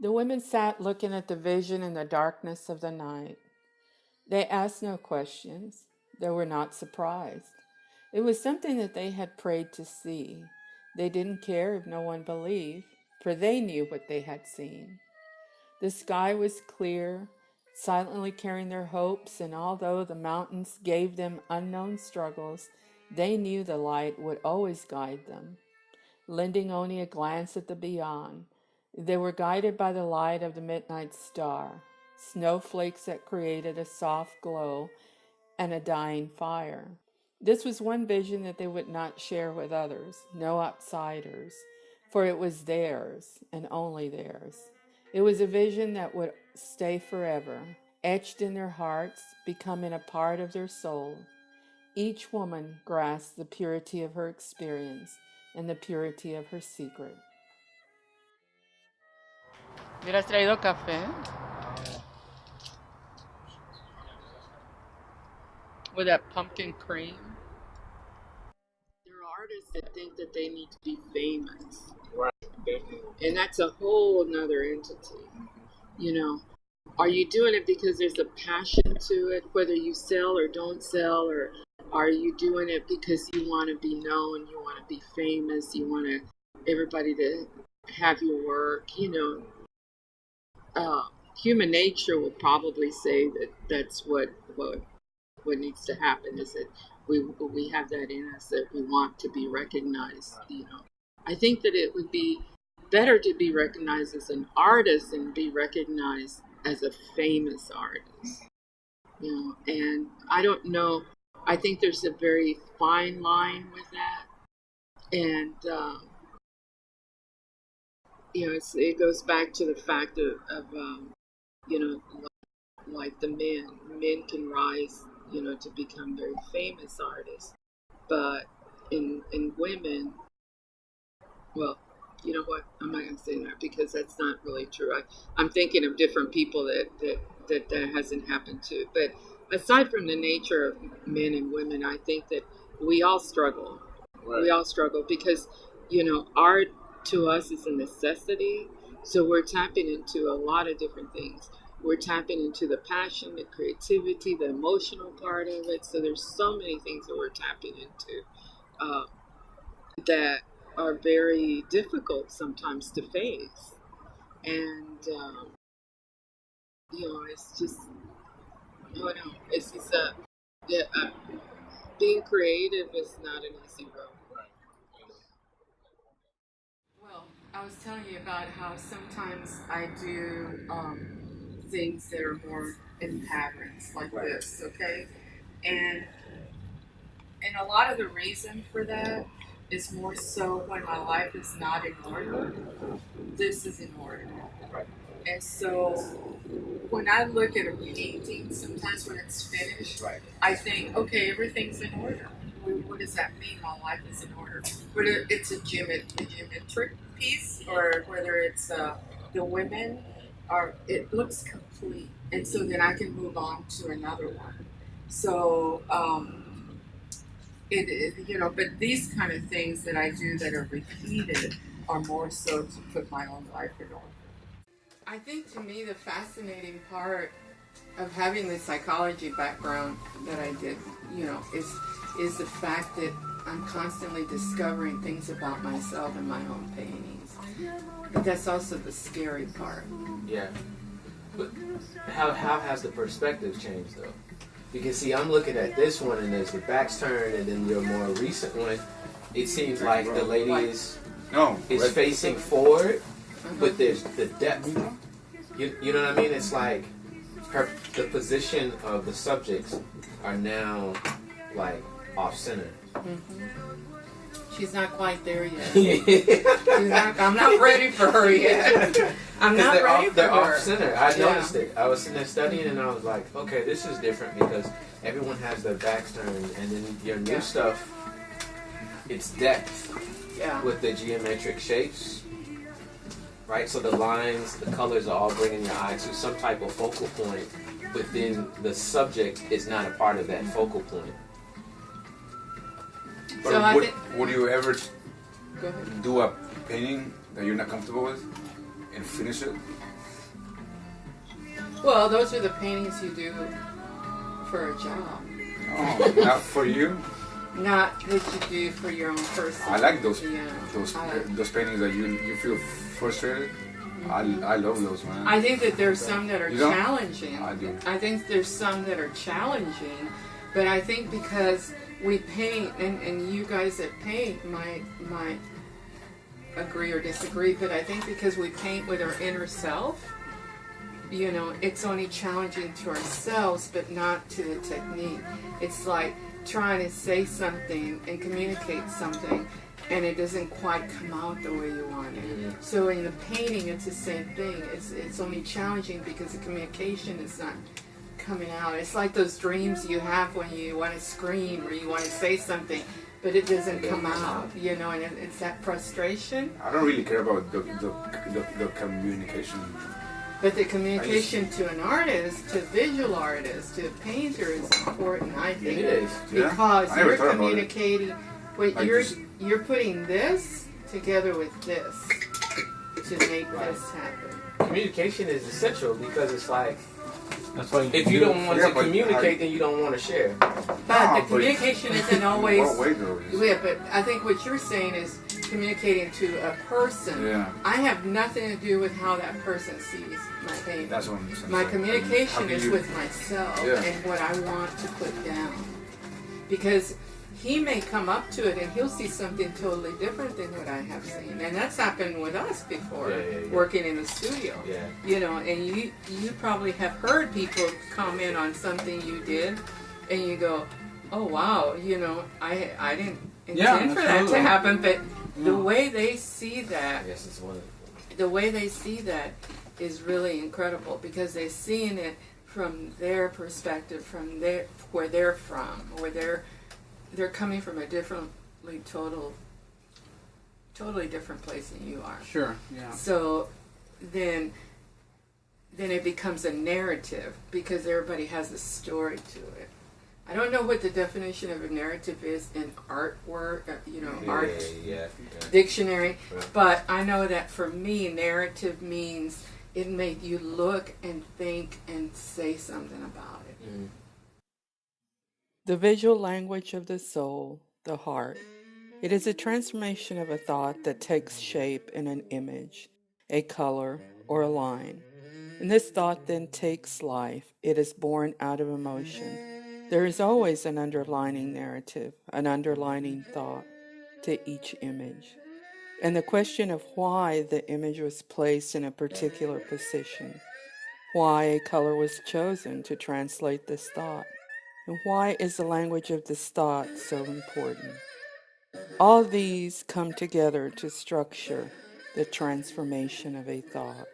The women sat looking at the vision in the darkness of the night. They asked no questions. They were not surprised. It was something that they had prayed to see. They didn't care if no one believed, for they knew what they had seen. The sky was clear, silently carrying their hopes, and although the mountains gave them unknown struggles, they knew the light would always guide them. Lending only a glance at the beyond, they were guided by the light of the midnight star, snowflakes that created a soft glow and a dying fire. This was one vision that they would not share with others, no outsiders, for it was theirs and only theirs. It was a vision that would stay forever, etched in their hearts, becoming a part of their soul. Each woman grasped the purity of her experience and the purity of her secret. ¿Hubieras traído café? With that pumpkin cream? There are artists that think that they need to be famous. Right, definitely. And that's a whole nother entity. You know, are you doing it because there's a passion to it, whether you sell or don't sell, or are you doing it because you want to be known, you want to be famous, you want everybody to have your work? You know, human nature will probably say that that's what needs to happen, is that we have that in us, that we want to be recognized. You know, I think that it would be better to be recognized as an artist and be recognized as a famous artist. You know, and I don't know. I think there's a very fine line with that, and you know, it goes back to the fact of you know, like the men can rise, you know, to become very famous artists, but in women, well, you know what, I'm not going to say that because that's not really true. I'm thinking of different people that hasn't happened to. But aside from the nature of men and women, I think that we all struggle. Right. We all struggle because, you know, art to us is a necessity. So we're tapping into a lot of different things. We're tapping into the passion, the creativity, the emotional part of it. So there's so many things that we're tapping into that are very difficult sometimes to face. And, you know, it's just, I don't know, it's just being creative is not an easy road. Well, I was telling you about how sometimes I do things that are more in patterns like this, okay? And a lot of the reason for that is more so when my life is not in order, this is in order. And so when I look at a painting, sometimes when it's finished, I think, okay, everything's in order. What does that mean? My life is in order. Whether it's a geometric piece or whether it's the women, or it looks complete. And so then I can move on to another one. So, you know, but these kind of things that I do that are repeated are more so to put my own life in order. I think to me the fascinating part of having the psychology background that I did, you know, is the fact that I'm constantly discovering things about myself in my own paintings. But that's also the scary part. Yeah. But how has the perspective changed though? Because see, I'm looking at this one and there's the back's turned, and then your more recent one, it seems like the lady is facing forward, but there's the depth. You know what I mean? It's like the position of the subjects are now like off center. Mm-hmm. She's not quite there yet. I'm not ready for her yet. I'm not ready for her. They're off center. I noticed it. I was sitting there studying and I was like, okay, this is different because everyone has their backs turned, and then your new stuff, it's depth with the geometric shapes, right? So the lines, the colors are all bringing your eye to some type of focal point, but then the subject is not a part of that focal point. But so would you ever do a painting that you're not comfortable with and finish it? Well, those are the paintings you do for a job, Oh, not for you. not that you do for your own person. I like those Yeah. those paintings that you feel frustrated. I love those, man. I think that there's some that are You don't? challenging. I do. I think there's some that are challenging, but I think because we paint, and you guys that paint might agree or disagree, but I think because we paint with our inner self, you know, it's only challenging to ourselves, but not to the technique. It's like trying to say something and communicate something, and it doesn't quite come out the way you want it. Mhm. So in the painting, it's the same thing. It's only challenging because the communication is not coming out. It's like those dreams you have when you want to scream or you want to say something, but it doesn't come out, you know, and it's that frustration. I don't really care about the communication. But the communication to an artist, to a visual artist, to a painter is important, I think. It is. Yeah? Because I never you're thought about it. communicating, wait, I you're just- you're putting this together with this to make this happen. Communication is essential because it's like That's why if you don't want Yeah, to but communicate, then you don't want to share. But the communication isn't always. What way though? Yeah, but I think what you're saying is communicating to a person. Yeah. I have nothing to do with how that person sees my painting. That's what I'm saying. My How communication can is you- with myself Yeah. and what I want to put down. Because he may come up to it and he'll see something totally different than what I have seen. And that's happened with us before, Yeah. working in the studio. Yeah. You know, and you probably have heard people comment on something you did and you go, oh wow, you know, I didn't intend for that to absolutely. happen, but the Yeah. way they see that, I guess it's one of the way they see that is really incredible because they're seeing it from their perspective, from their where they're from, where they're coming from a totally different place than you are. Sure, yeah. So then it becomes a narrative because everybody has a story to it. I don't know what the definition of a narrative is in artwork, art yeah. dictionary, Right. but I know that for me, narrative means it made you look and think and say something about it. Mhm. The visual language of the soul, the heart. It is a transformation of a thought that takes shape in an image, a color, or a line. And this thought then takes life. It is born out of emotion. There is always an underlining narrative, an underlining thought to each image. And the question of why the image was placed in a particular position, why a color was chosen to translate this thought, and why is the language of this thought so important? All these come together to structure the transformation of a thought.